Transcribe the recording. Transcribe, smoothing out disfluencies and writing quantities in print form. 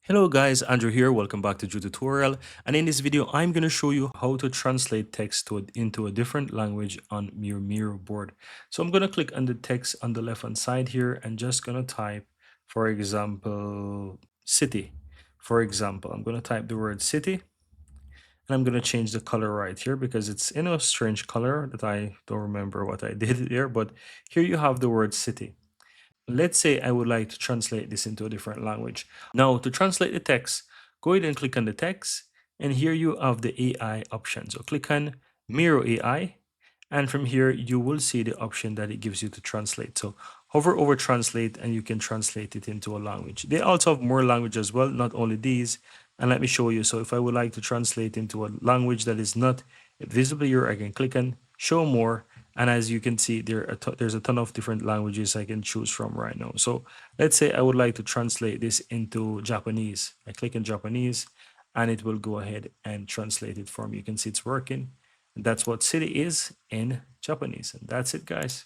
Hello guys, Andrew here. Welcome back to Drew Tutorial. And in this video, I'm going to show you how to translate text into a different language on your Miro board. So I'm going to click on the text on the left hand side here and just going to type, for example, city. For example, I'm going to type the word city and I'm going to change the color right here because it's in a strange color that I don't remember what I did here. But here you have the word city. Let's say I would like to translate this into a different language. Now, to translate the text, go ahead and click on the text, and here you have the AI option. So click on Miro AI, and from here you will see the option that it gives you to translate. So hover over translate, and you can translate it into a language. They also have more language as well, not only these. And let me show you. So if I would like to translate into a language that is not visible here, I can click on show more, and as you can see, there's a ton of different languages I can choose from right now. So let's say I would like to translate this into Japanese. I click on Japanese and it will go ahead and translate it for me. You can see it's working. And that's what city is in Japanese. And that's it, guys.